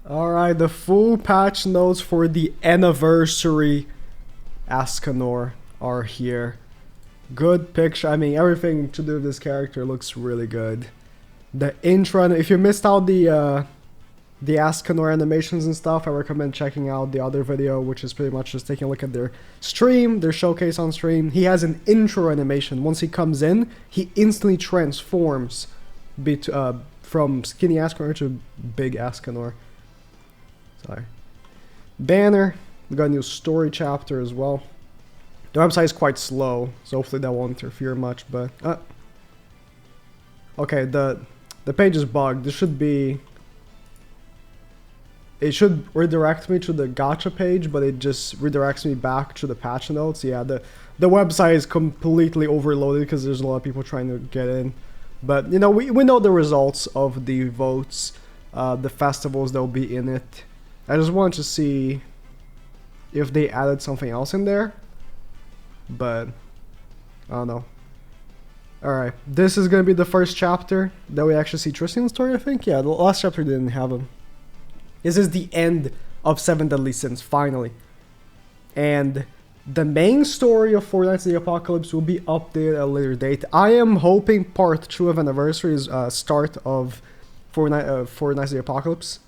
Alright, the full patch notes for the anniversary Escanor are here. Good picture. I mean, everything to do with this character looks really good. The intro, if you missed out the Escanor animations and stuff, I recommend checking out the other video, which is pretty much just taking a look at their stream, their showcase on stream. He has an intro animation. Once he comes in, he instantly transforms from skinny Escanor to big Escanor. Sorry. Banner. We got a new story chapter as well. The website is quite slow, so hopefully that won't interfere much, but... okay, the page is bugged. This should be... It should redirect me to the gacha page, but it just redirects me back to the patch notes. Yeah, the website is completely overloaded because there's a lot of people trying to get in. But, you know, we know the results of the votes, the festivals that will be in it. I just wanted to see if they added something else in there. But, I don't know. Alright, this is going to be the first chapter that we actually see Tristan's story, I think. Yeah, the last chapter didn't have him. This is the end of 7 Deadly Sins, finally. And the main story of Four Knights of the Apocalypse will be updated at a later date. I am hoping part 2 of Anniversary is start of Four Knights of the Apocalypse.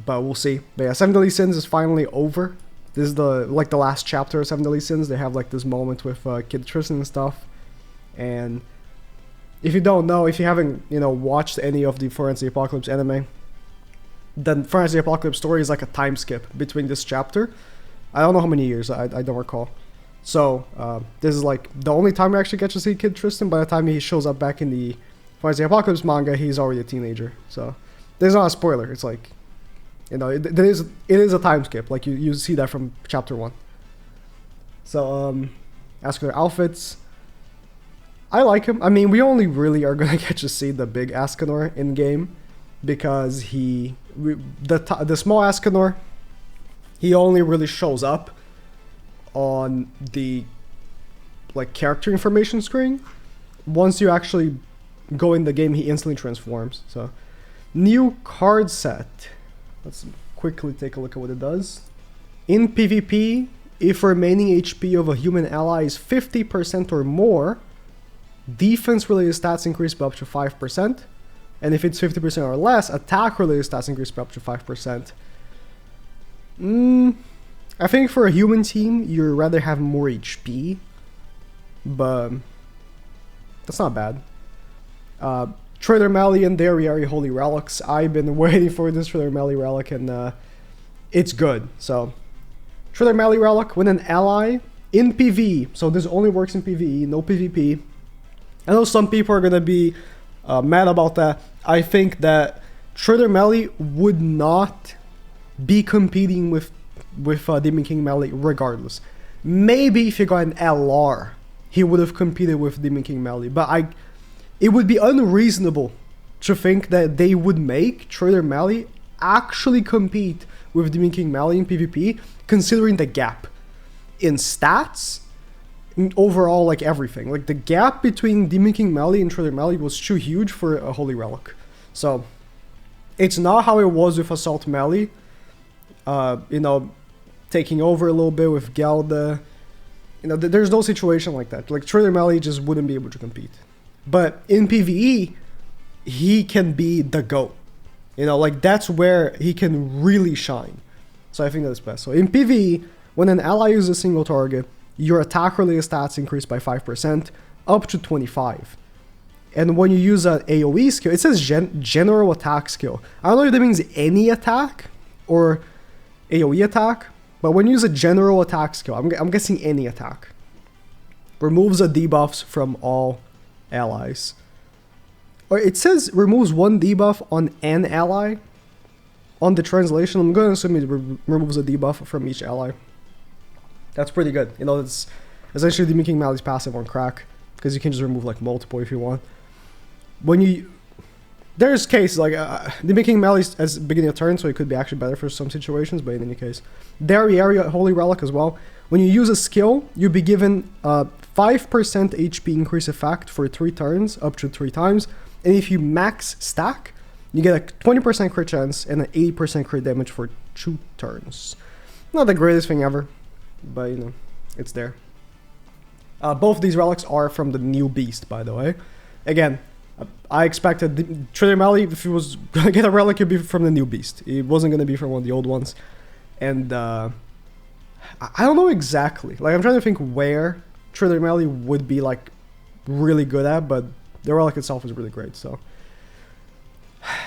But we'll see. But yeah, 7 Deadly Sins is finally over. This is the last chapter of 7 Deadly Sins. They have like this moment with Kid Tristan and stuff. And if you don't know, if you haven't, you know, watched any of the Four Knights of the Apocalypse anime, then Four Knights of the Apocalypse story is like a time skip between this chapter. I don't know how many years, I don't recall. So, this is like the only time we actually get to see Kid Tristan. By the time he shows up back in the Four Knights of the Apocalypse manga, he's already a teenager. So, this is not a spoiler. It's like, you know, it is a time skip. Like, you see that from chapter 1. So, as for their outfits, I like him. I mean, we only really are going to get to see the big Escanor in game, because the small Escanor, he only really shows up on the like character information screen. Once you actually go in the game, he instantly transforms. So, new card set. Let's quickly take a look at what it does. In PvP, if remaining HP of a human ally is 50% or more, defense-related stats increase by up to 5%. And if it's 50% or less, attack-related stats increase by up to 5%. I think for a human team, you'd rather have more HP. But that's not bad. Trader Meli and Dariari Holy Relics. I've been waiting for this Trader Meli Relic, and it's good. So, Trader Meli Relic, when an ally in PvE, so this only works in PvE, no PvP. I know some people are going to be mad about that. I think that Trader Meli would not be competing with Demon King Meli regardless. Maybe if he got an LR, he would have competed with Demon King Meli, but it would be unreasonable to think that they would make Trader Meli actually compete with Demon King Meli in PvP, considering the gap in stats, in overall, like everything. Like the gap between Demon King Meli and Trader Meli was too huge for a Holy Relic. So, it's not how it was with Assault Meli, you know, taking over a little bit with Gelda. You know, there's no situation like that. Like, Trader Meli just wouldn't be able to compete. But in PvE, he can be the GOAT. You know, like, that's where he can really shine. So I think that's best. So in PvE, when an ally uses a single target, your attack-related stats increase by 5%, up to 25. And when you use an AoE skill, it says general attack skill. I don't know if that means any attack or AoE attack, but when you use a general attack skill, I'm guessing any attack, removes the debuffs from all allies. Or it says removes one debuff on an ally. On the translation, I'm going to assume it removes a debuff from each ally. That's pretty good. You know, it's essentially Demon King Meli's passive on crack, because you can just remove like multiple if you want. There's cases like Demon King Meli as beginning of turn, so it could be actually better for some situations, but in any case. Dariari Holy Relic as well. When you use a skill, you'll be given 5% HP increase effect for 3 turns, up to 3 times. And if you max stack, You get a 20% crit chance and an 80% crit damage for 2 turns. Not the greatest thing ever, but you know, it's there. Both these relics are from the new beast, by the way. Again, I expected Trader Mally, if he was gonna get a relic, it'd be from the new beast. It wasn't gonna be from one of the old ones. And I don't know exactly. Like, I'm trying to think where Trader Mally would be like really good at, but the relic itself is really great. So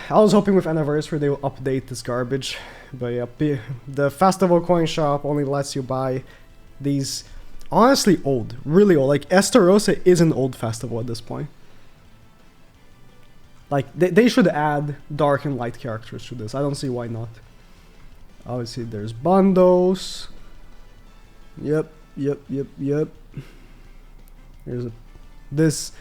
I was hoping with Anniversary they will update this garbage. But yeah, the festival coin shop only lets you buy these honestly old, really old. Like Estarossa is an old festival at this point. Like they should add dark and light characters to this. I don't see why not. Obviously there's Bandos. Yep. There's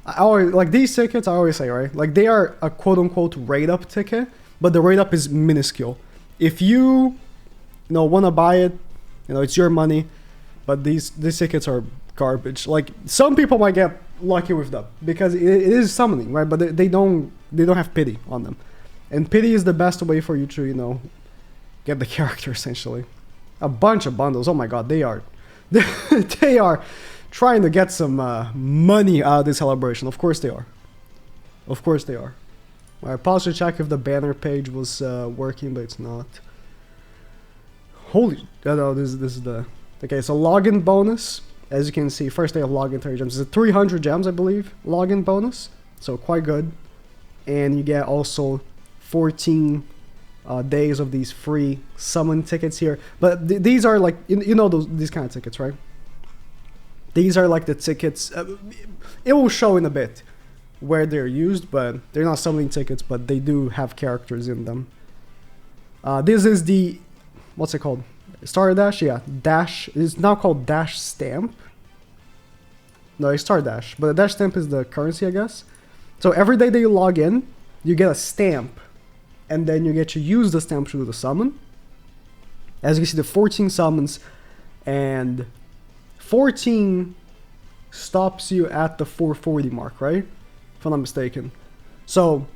I always like these tickets. I always say, right, like they are a quote-unquote rate up ticket, but the rate up is minuscule. If you know want to buy it, you know, it's your money, but these tickets are garbage. Like some people might get lucky with them because it is summoning, right, but they don't have pity on them, and pity is the best way for you to, you know, get the character essentially. A bunch of bundles. Oh my god, they are they are trying to get some money out of this celebration. Of course they are. Of course they are. I paused to check if the banner page was working, but it's not. Holy... no, this is the... Okay, so login bonus. As you can see, first day of login 30 gems. It's a 300 gems, I believe, login bonus. So quite good. And you get also 14 days of these free summon tickets here. But these are like... You know these kind of tickets, right? These are like the tickets. It will show in a bit where they're used, but they're not summoning tickets, but they do have characters in them. This is the, what's it called? Star Dash? Yeah, Dash. It's now called Dash Stamp. No, it's Star Dash, but the Dash Stamp is the currency, I guess. So every day that you log in, you get a stamp, and then you get to use the stamp to do the summon. As you can see, the 14 summons, and 14 stops you at the 440 mark, right? If I'm not mistaken. So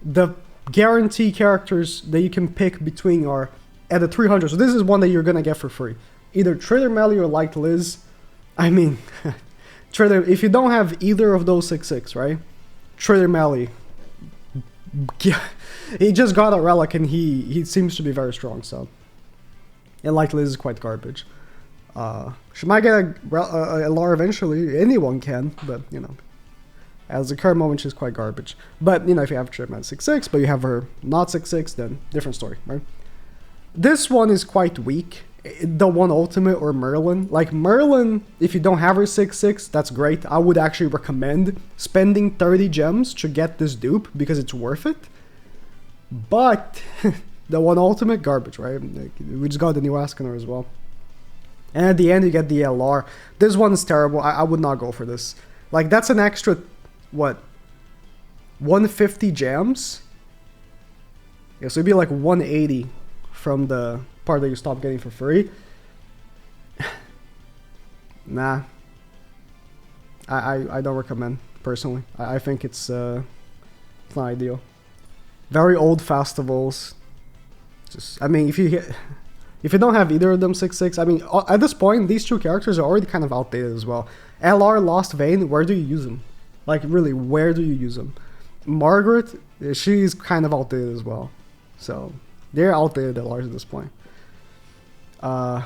the guarantee characters that you can pick between are at the 300. So this is one that you're gonna get for free. Either Trader Melly or Light Liz. I mean, Trader, if you don't have either of those 6/6, right? Trader Melly, yeah, he just got a relic and he seems to be very strong. So, and Light Liz is quite garbage. She might get a LR eventually. Anyone can, but you know, as the current moment, she's quite garbage. But you know, if you have Trader Melly 6/6, but you have her not 6/6, then different story, right? This one is quite weak. The one ultimate or Merlin. Like Merlin, if you don't have her 6/6, that's great. I would actually recommend spending 30 gems to get this dupe because it's worth it. But the one ultimate, garbage, right? Like, we just got the new Escanor as well. And at the end, you get the LR. This one's terrible. I would not go for this. Like, that's an extra, what, 150 gems? Yeah, so it'd be like 180 from the part that you stop getting for free. Nah. I don't recommend, personally. I think it's not ideal. Very old festivals. Just, I mean, if you don't have either of them 6/6, I mean, at this point, these two characters are already kind of outdated as well. LR, Lost Vein, where do you use them? Like, really, where do you use them? Margaret, she's kind of outdated as well. So, they're outdated LRs at this point. And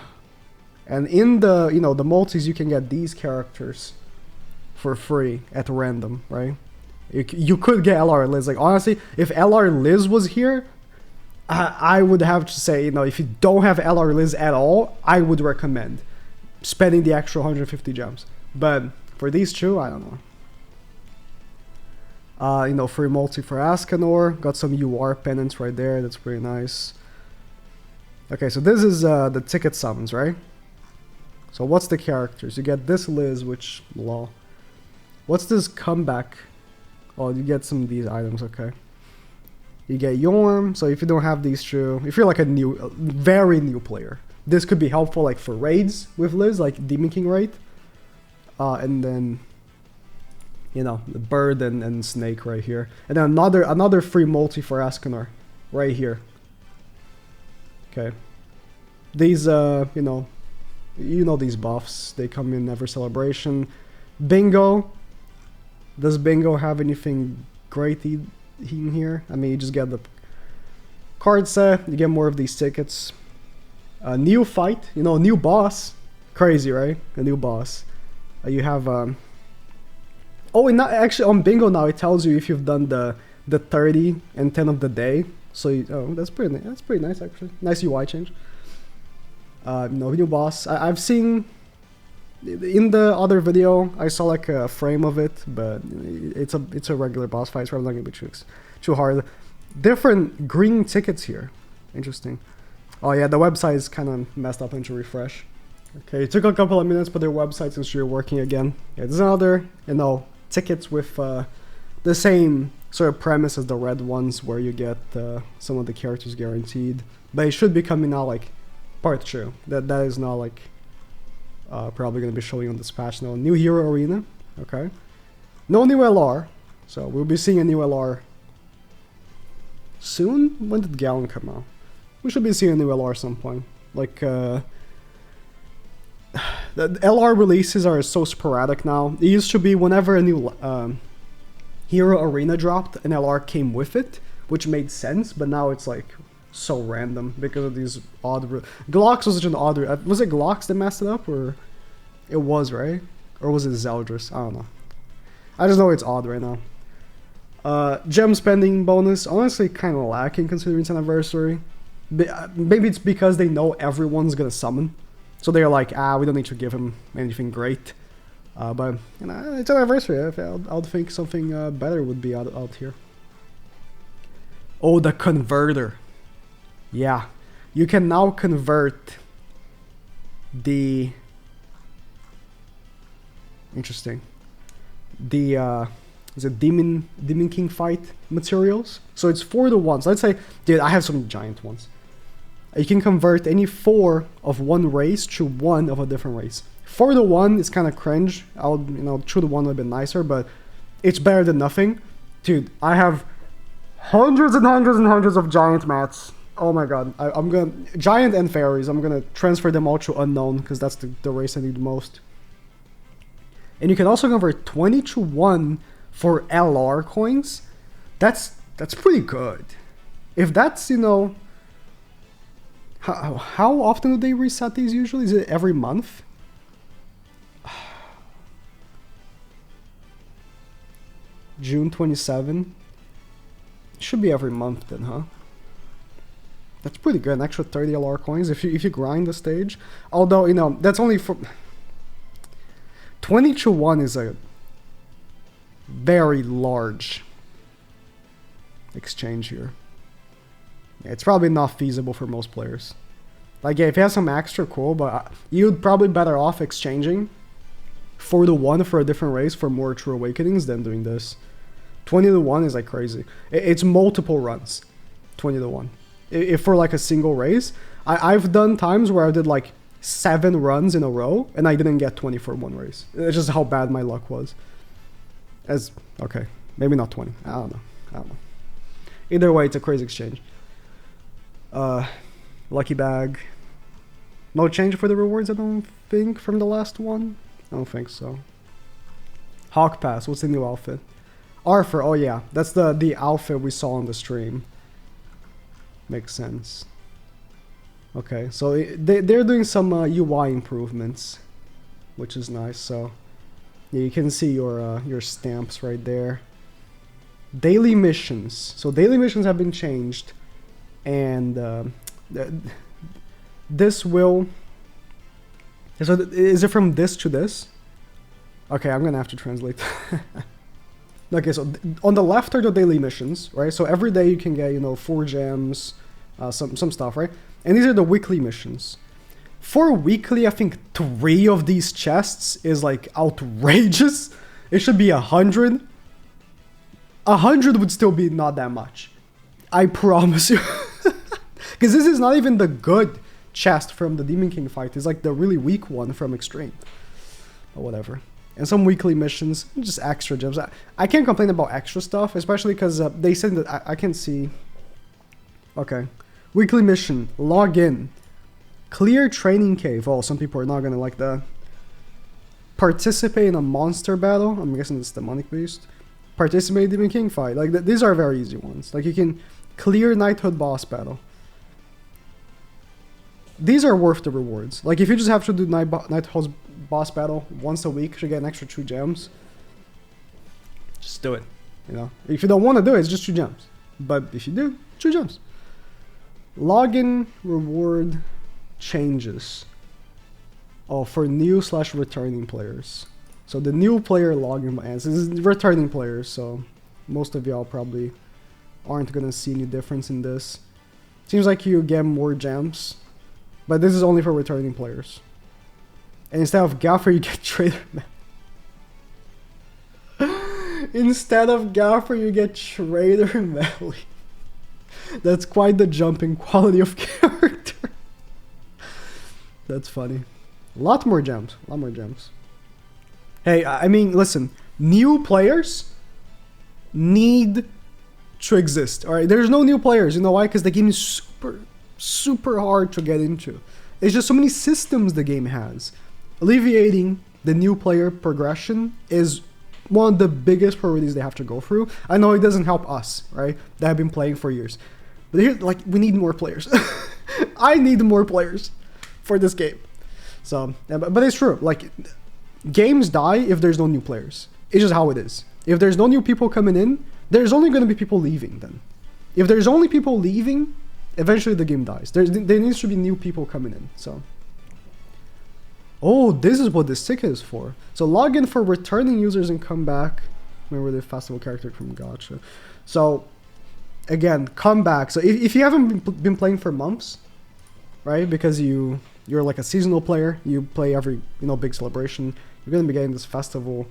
in the, you know, the multis, you can get these characters for free at random, right? You could get LR Liz. Like, honestly, if LR Liz was here, I would have to say, you know, if you don't have LR Liz at all, I would recommend spending the extra 150 gems. But for these two, I don't know. You know, free multi for Escanor. Got some UR pennants right there. That's pretty nice. Okay, so this is the ticket summons, right? So what's the characters? You get this Liz, which, lol. What's this comeback? Oh, you get some of these items, okay. You get Yorm, so if you don't have these two, if you're like a new, very new player, this could be helpful like for raids with Liz, like Demon King raid. And then You know, the bird and snake right here. And then another free multi for Escanor right here. Okay. These, you know these buffs. They come in every celebration. Bingo. Does Bingo have anything great in here? I mean, you just get the card set. You get more of these tickets. A new fight. You know, new boss. Crazy, right? A new boss. You have... Oh, and actually on Bingo now it tells you if you've done the 30 and 10 of the day. So that's pretty nice actually. Nice UI change. No new boss. I've seen in the other video I saw like a frame of it, but it's a regular boss fight, so I'm not gonna be too hard. Different green tickets here. Interesting. Oh yeah, the website is kind of messed up. I need to refresh. Okay, it took a couple of minutes, but their website seems to be working again. Yeah, there's another, tickets with the same sort of premise as the red ones, where you get some of the characters guaranteed. But it should be coming out like part 2. That is not like probably going to be showing on this patch now. New hero arena. Okay. No new LR. So we'll be seeing a new LR soon. When did Gallon come out? We should be seeing a new LR at some point. Like the LR releases are so sporadic now. It used to be whenever a new hero arena dropped, an LR came with it, which made sense, but now it's like so random because of these odd... Glocks was such an odd... Was it Glocks that messed it up, or... It was, right? Or was it Zeldris? I don't know. I just know it's odd right now. Gem spending bonus, honestly kind of lacking considering it's an anniversary. Maybe it's because they know everyone's gonna summon. So they're like, we don't need to give him anything great. But, it's an anniversary. I would think something better would be out here. Oh, the converter. Yeah. You can now convert the... Interesting. The, is it Demon King fight materials? So it's 4 to 1. So let's say, dude, I have some giant ones. You can convert any 4 of one race to 1 of a different race. 4 to 1 is kind of cringe. 2 to 1 would have been nicer, but it's better than nothing. Dude, I have hundreds and hundreds and hundreds of giant mats. Oh my god. I'm gonna... Giant and fairies. I'm gonna transfer them all to unknown, because that's the race I need the most. And you can also convert 20 to 1 for LR coins. That's pretty good. If that's, How often do they reset these usually? Is it every month? June 27. Should be every month then, huh? That's pretty good. An extra 30 LR coins if you grind the stage. Although, that's only for... 20 to 1 is a very large exchange here. It's probably not feasible for most players. Like, yeah, if you have some extra, cool, but you'd probably better off exchanging 4 to 1 for a different race for more True Awakenings than doing this. 20 to 1 is like crazy. It's multiple runs. 20 to 1. If for like a single race, I've done times where I did like 7 runs in a row and I didn't get 20 for one race. It's just how bad my luck was. Okay, maybe not 20. I don't know. Either way, it's a crazy exchange. Lucky bag. No change for the rewards, I don't think, from the last one. I don't think so. Hawk Pass, what's the new outfit? Arthur, oh yeah, that's the outfit we saw on the stream. Makes sense. Okay, so they're doing some UI improvements, which is nice. So yeah, you can see your stamps right there. Daily missions. So daily missions have been changed, and this will... So is it from this to this? Okay, I'm gonna have to translate. Okay, so on the left are the daily missions, right? So every day you can get, 4 gems, some stuff, right? And these are the weekly missions. For weekly, I think 3 of these chests is like outrageous. It should be 100. 100 would still be not that much. I promise you. Because this is not even the good chest from the Demon King fight. It's like the really weak one from Extreme. But whatever. And some weekly missions, just extra gems. I can't complain about extra stuff, especially because they said that I can see. Okay. Weekly mission, log in. Clear training cave. Oh, some people are not gonna like that. Participate in a monster battle. I'm guessing it's demonic beast. Participate in Demon King fight. Like these are very easy ones. Like you can clear knighthood boss battle. These are worth the rewards. Like if you just have to do knighthood boss battle once a week to get an extra 2 gems, just do it. You know, if you don't want to do it, it's just 2 gems. But if you do, 2 gems. Login reward changes. Oh, for new/returning players. So the new player login ends. This is returning players, so most of y'all probably aren't gonna see any difference in this. Seems like you get more gems, but this is only for returning players. And instead of Gaffer, you get Trader Melly. Instead of Gaffer, you get Trader Melly. That's quite the jump in quality of character. That's funny. A lot more gems. A lot more gems. Hey, I mean, listen. New players need to exist. Alright, there's no new players. You know why? Because the game is super hard to get into. It's just so many systems the game has. Alleviating the new player progression is one of the biggest priorities they have to go through. I know it doesn't help us, right? That have been playing for years. But here, like, we need more players. I need more players for this game. So, yeah, but it's true. Like, games die if there's no new players. It's just how it is. If there's no new people coming in, there's only going to be people leaving then. If there's only people leaving, eventually the game dies. There needs to be new people coming in, so. Oh, this is what this ticket is for. So log in for returning users and come back. Remember the festival character from Gacha. So, again, come back. So if you haven't been playing for months, right, because you're like a seasonal player, you play every big celebration, you're going to be getting this festival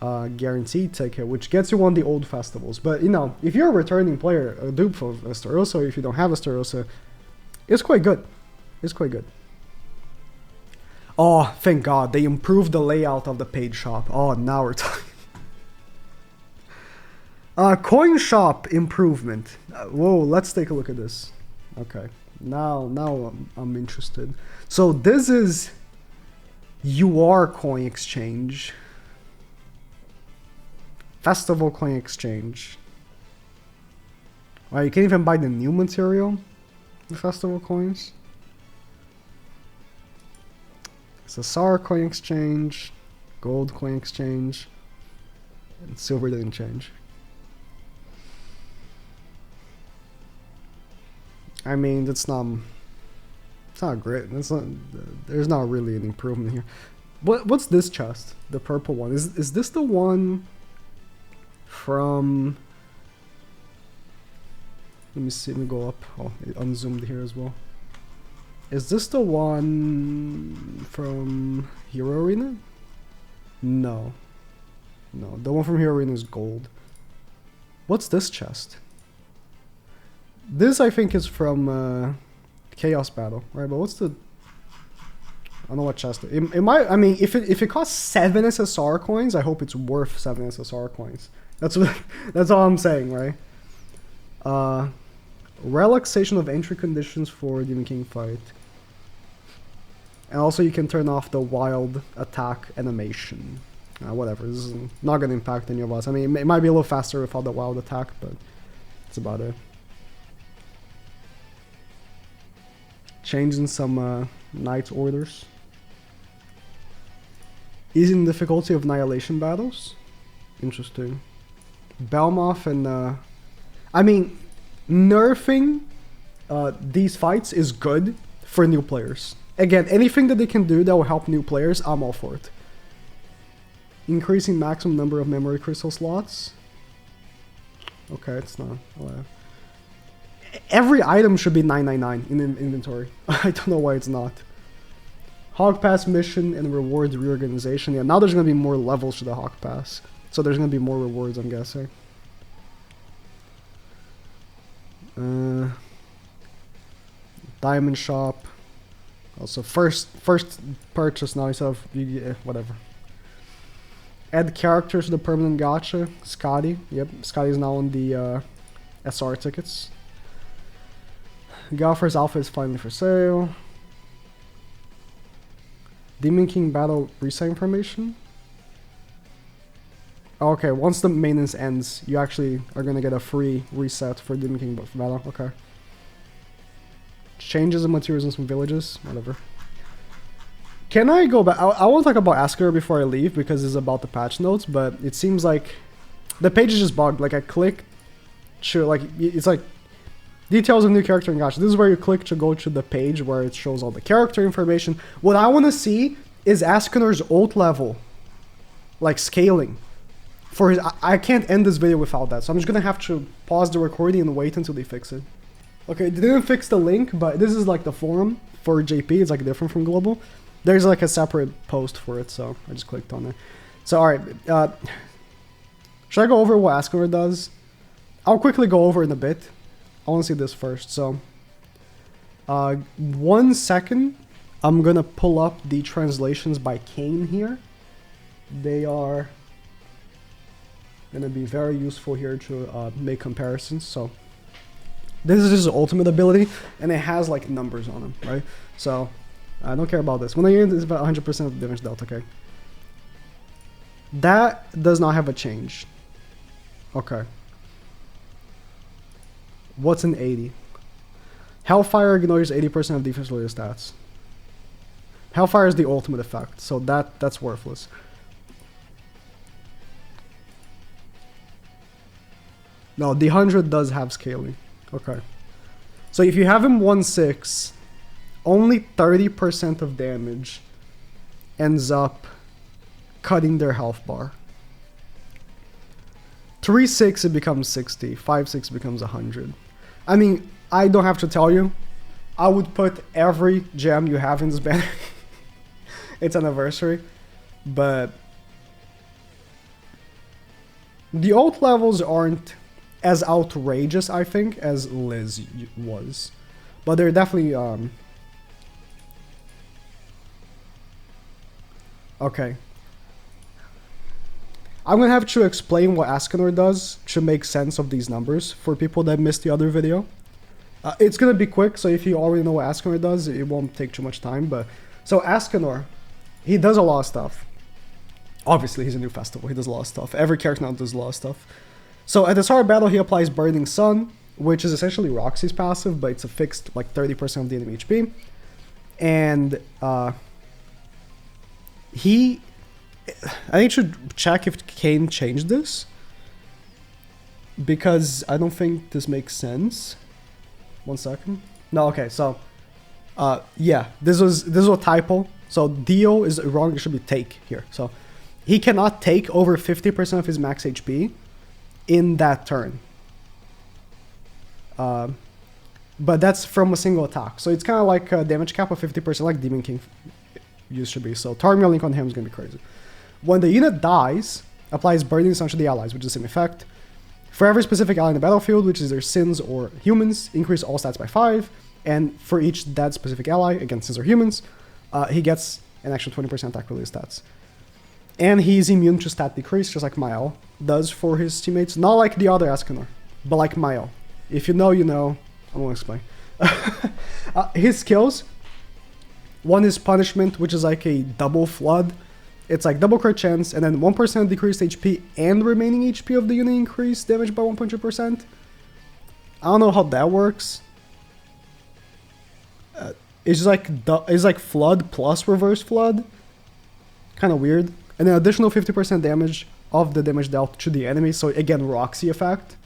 guaranteed ticket, which gets you on the old festivals. But if you're a returning player, a dupe of Estarossa, or if you don't have Estarossa, it's quite good. It's quite good. Oh, thank God, they improved the layout of the paid shop. Oh, now we're talking. Coin shop improvement. Whoa, let's take a look at this. Okay, now I'm interested. So this is UR coin exchange. Festival coin exchange. Wow, you can't even buy the new material. The festival coins. Sasara coin exchange, gold coin exchange, and silver didn't change. I mean, it's not great. There's not really an improvement here. What's this chest? The purple one. Is this the one from? Let me see. Let me go up. Oh, it unzoomed here as well. Is this the one from Hero Arena? No. No, the one from Hero Arena is gold. What's this chest? This, I think, is from Chaos Battle, right? But what's the... I don't know what chest it might... I mean, if it costs 7 SSR coins, I hope it's worth 7 SSR coins. That's all I'm saying, right? Relaxation of entry conditions for Demon King fight. And also you can turn off the wild attack animation. Whatever, this is not going to impact any of us. I mean, it might be a little faster without the wild attack, but that's about it. Changing some knight orders. Easing the difficulty of annihilation battles. Interesting. Belmoth and... I mean, nerfing these fights is good for new players. Again, anything that they can do that will help new players, I'm all for it. Increasing maximum number of memory crystal slots. Okay, it's not allowed. Every item should be 999 in inventory. I don't know why it's not. Hog Pass mission and rewards reorganization. Yeah, now there's going to be more levels to the Hog Pass. So there's going to be more rewards, I'm guessing. Diamond shop. Also, first purchase now, so whatever. Add characters to the permanent gacha. Scotty. Yep, Scotty is now on the SR tickets. Galfer's Alpha is finally for sale. Demon King battle reset information. Okay, once the maintenance ends, you actually are gonna get a free reset for Demon King battle. Okay. Changes of materials in some villages. Whatever. Can I go back? I want to talk about Escanor before I leave because it's about the patch notes, but it seems like the page is just bugged. Like I click, like it's like details of new character in gacha. This is where you click to go to the page where it shows all the character information. What I want to see is Escanor's ult level, like scaling. For his, I can't end this video without that, so I'm just gonna have to pause the recording and wait until they fix it. Okay, they didn't fix the link, but this is like the forum for JP. It's like different from global. There's like a separate post for it, so I just clicked on it. So alright, should I go over what Escanor does? I'll quickly go over in a bit. I want to see this first. So, 1 second. I'm gonna pull up the translations by Kane here. They are gonna be very useful here to make comparisons. So, this is his ultimate ability, and it has like numbers on them, right? So, I don't care about this. When I use it's about 100% of the damage dealt, okay. That does not have a change. Okay. What's an 80? Hellfire ignores 80% of defense related stats. Hellfire is the ultimate effect, so that's worthless. No, the 100 does have scaling. Okay. So if you have him 1/6, only 30% of damage ends up cutting their health bar. 3/6 it becomes 60, 5/6 becomes 100. I mean, I don't have to tell you, I would put every gem you have in this banner. It's anniversary, but the ult levels aren't as outrageous, I think, as Liz was, but they're definitely okay. I'm gonna have to explain what Escanor does to make sense of these numbers for people that missed the other video. It's gonna be quick, so if you already know what Escanor does, it won't take too much time. But so Escanor, he does a lot of stuff. Obviously, he's a new festival. He does a lot of stuff. Every character now does a lot of stuff. So at the start of battle, he applies Burning Sun, which is essentially Roxy's passive, but it's a fixed like 30% of the enemy HP. And I need to check if Kane changed this, because I don't think this makes sense. 1 second. No, okay, so yeah, this was a typo. So Dio is wrong, it should be take here. So he cannot take over 50% of his max HP in that turn. But that's from a single attack. So it's kind of like a damage cap of 50%, like Demon King used to be. So targeting a link on him is going to be crazy. When the unit dies, applies Burning Sun to the allies, which is the same effect. For every specific ally in the battlefield, which is their Sins or humans, increase all stats by 5. And for each dead specific ally, against Sins or humans, he gets an extra 20% attack related stats. And he's immune to stat decrease, just like Mael does for his teammates. Not like the other Escanor, but like Mael. If you know, you know. I won't explain. His skills. One is Punishment, which is like a double flood. It's like double crit chance, and then 1% decreased HP and remaining HP of the unit increased damage by 1.2%. I don't know how that works. It's like flood plus reverse flood. Kind of weird. And an additional 50% damage of the damage dealt to the enemy. So again, Roxy effect.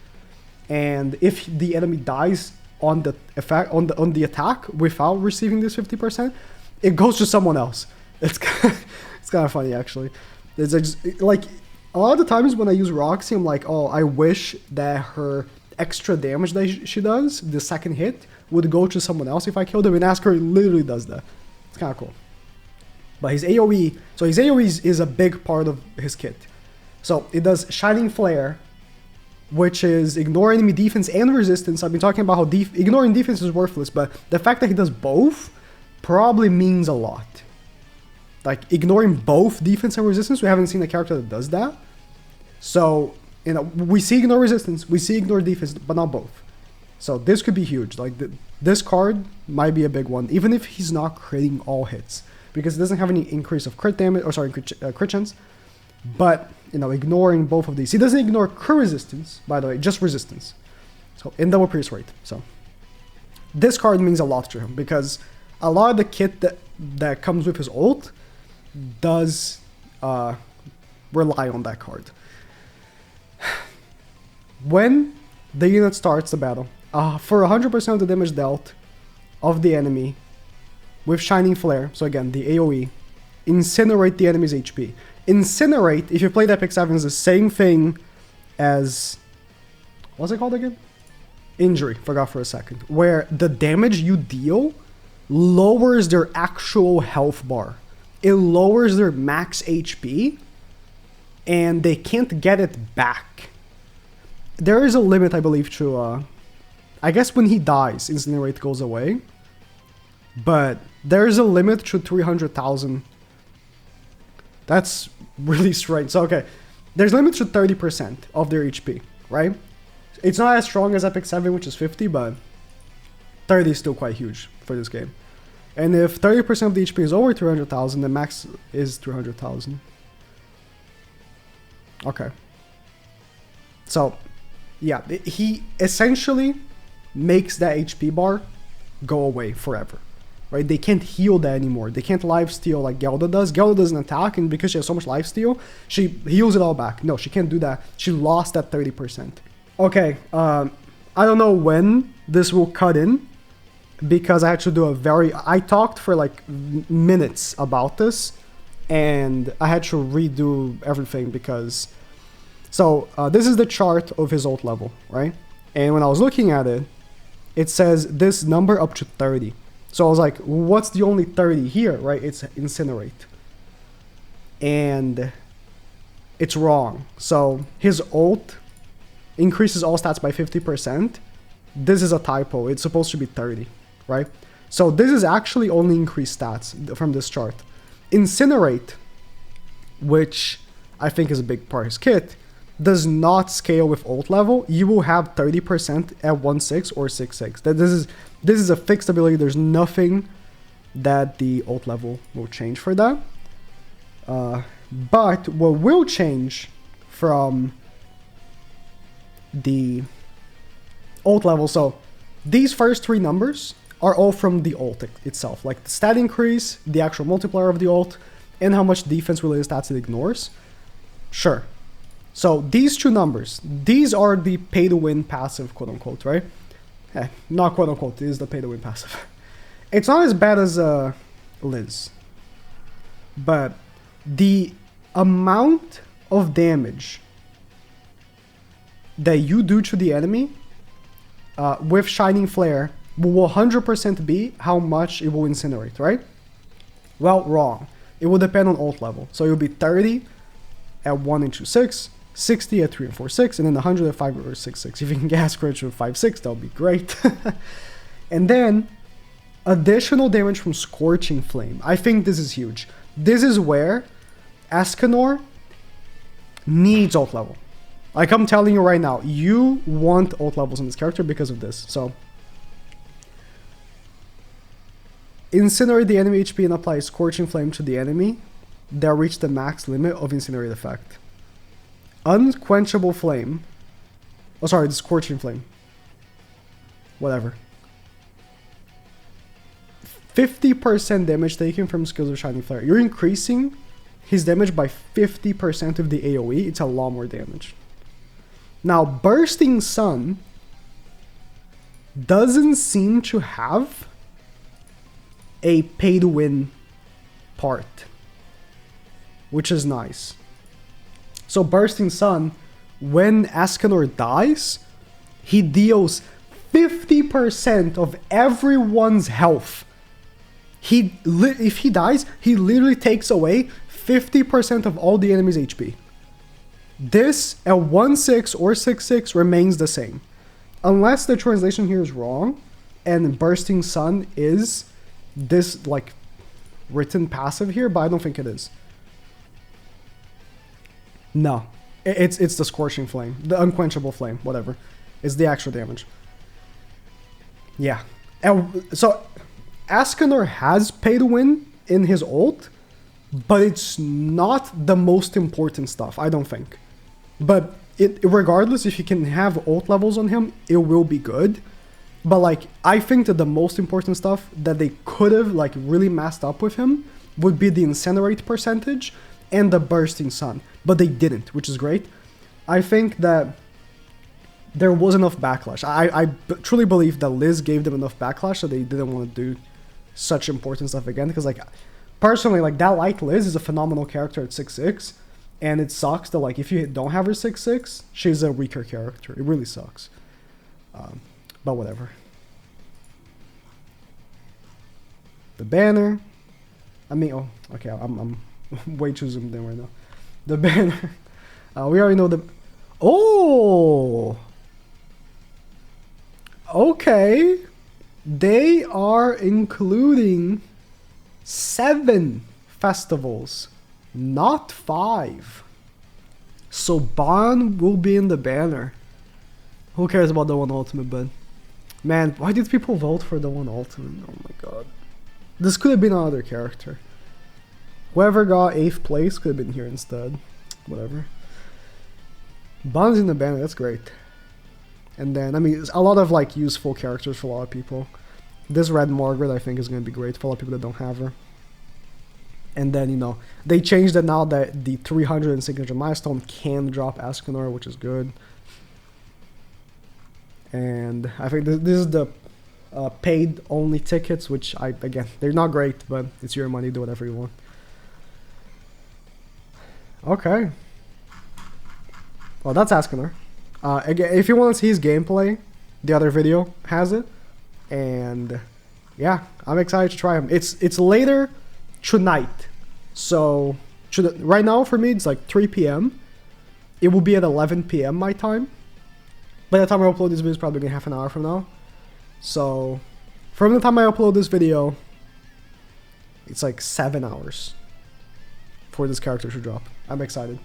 And if the enemy dies on the effect on the attack without receiving this 50%, it goes to someone else. It's kind of funny actually. It's like a lot of the times when I use Roxy, I'm like, oh, I wish that her extra damage that she does, the second hit, would go to someone else if I killed him. And Escanor literally does that. It's kind of cool. But his AoE, so his AoE is a big part of his kit. So it does Shining Flare, which is ignore enemy defense and resistance. I've been talking about how ignoring defense is worthless, but the fact that he does both probably means a lot. like ignoring both defense and resistance. We haven't seen a character that does that. So, you know, we see ignore resistance, we see ignore defense, but not both. So this could be huge. Like this card might be a big one, even if he's not critting all hits, because it doesn't have any increase of crit damage, or sorry, crit chance. But, you know, ignoring both of these. He doesn't ignore crit resistance, by the way, just resistance. So, in double pierce rate. So, this card means a lot to him, because a lot of the kit that comes with his ult does rely on that card. When the unit starts the battle, for 100% of the damage dealt of the enemy with Shining Flare, so again, the AoE, incinerate the enemy's HP. Incinerate, if you played Epic 7, is the same thing as... what's it called again? Injury, forgot for a second. Where the damage you deal lowers their actual health bar. It lowers their max HP, and they can't get it back. There is a limit, I believe, to... I guess when he dies, Incinerate goes away. But there is a limit to 300,000. That's really strange. So, okay. There's a limit to 30% of their HP, right? It's not as strong as Epic 7, which is 50, but 30 is still quite huge for this game. And if 30% of the HP is over 300,000, the max is 300,000. Okay. So, yeah, he essentially makes that HP bar go away forever. Right? They can't heal that anymore. They can't lifesteal like Gelda does. Gelda doesn't attack, and because she has so much lifesteal, she heals it all back. No, she can't do that. She lost that 30%. Okay, I don't know when this will cut in, because I had to do I talked for like minutes about this, and I had to redo everything because... So, this is the chart of his ult level, right? And when I was looking at it, it says this number up to 30. So I was like, what's the only 30 here, right? It's Incinerate. And it's wrong. So his ult increases all stats by 50%. This is a typo. It's supposed to be 30, right? So this is actually only increased stats from this chart. Incinerate, which I think is a big part of his kit, does not scale with ult level. You will have 30% at 1.6 or 6.6. This is a fixed ability. There's nothing that the ult level will change for that. But what will change from the ult level, so these first three numbers are all from the ult itself, like the stat increase, the actual multiplier of the ult, and how much defense related stats it ignores. Sure. So these two numbers, these are the pay to win passive, quote unquote, right? Not quote unquote, it is the pay to win passive. It's not as bad as Liz, but the amount of damage that you do to the enemy with Shining Flare will 100% be how much it will incinerate, right? Well, wrong. It will depend on ult level. So it will be 30 at 1 and 2.6, 60 at 3 and 4.6, and then 100 at 5 or 6.6. If you can gas crit with 5.6, that would be great. And then additional damage from Scorching Flame. I think this is huge. This is where Escanor needs ult level. Like I'm telling you right now, you want ult levels in this character because of this. So incinerate the enemy HP and apply Scorching Flame to the enemy that reach the max limit of Incinerate effect. Unquenchable Flame. Oh, sorry, the Scorching Flame. Whatever. 50% damage taken from skills of Shining Flare. You're increasing his damage by 50% of the AoE. It's a lot more damage. Now, Bursting Sun doesn't seem to have a pay-to-win part, which is nice. So Bursting Sun, when Escanor dies, he deals 50% of everyone's health. If he dies, he literally takes away 50% of all the enemy's HP. This at 1.6 or 6.6 remains the same. Unless the translation here is wrong, and Bursting Sun is this, like, written passive here, but I don't think it is. No. It's the Scorching Flame. The Unquenchable Flame, whatever. It's the actual damage. Yeah. And so, Escanor has pay to win in his ult, but it's not the most important stuff, I don't think. But regardless, if you can have ult levels on him, it will be good. But like, I think that the most important stuff that they could have like really messed up with him would be the Incinerate percentage and the Bursting Sun. But they didn't, which is great. I think that there was enough backlash. I truly believe that Liz gave them enough backlash that they didn't want to do such important stuff again. Because like, personally, like that Light Liz is a phenomenal character at 6'6". And it sucks that like, if you don't have her 6'6", she's a weaker character. It really sucks. But whatever. The banner. I mean, oh, okay, I'm way too zoomed in right now. The banner. We already know the... Oh! Okay. They are including 7 festivals, not 5. So Bond will be in the banner. Who cares about the one ultimate, but... Man, why did people vote for the one ultimate? Oh my god. This could have been another character. Whoever got 8th place could have been here instead. Whatever. Bond's in the banner, that's great. And then, I mean, a lot of like useful characters for a lot of people. This Red Margaret I think is going to be great for a lot of people that don't have her. And then, you know, they changed it now that the 300 and signature milestone can drop Escanor, which is good. And I think this is the paid only tickets, which again, they're not great, but it's your money, do whatever you want. Okay. Well, that's Escanor. Again, if you want to see his gameplay, the other video has it. And yeah, I'm excited to try him. It's later tonight. So right now for me, it's like 3 p.m. It will be at 11 p.m. my time. By the time I upload this video, it's probably gonna be half an hour from now. So from the time I upload this video, it's like 7 hours for this character to drop. I'm excited.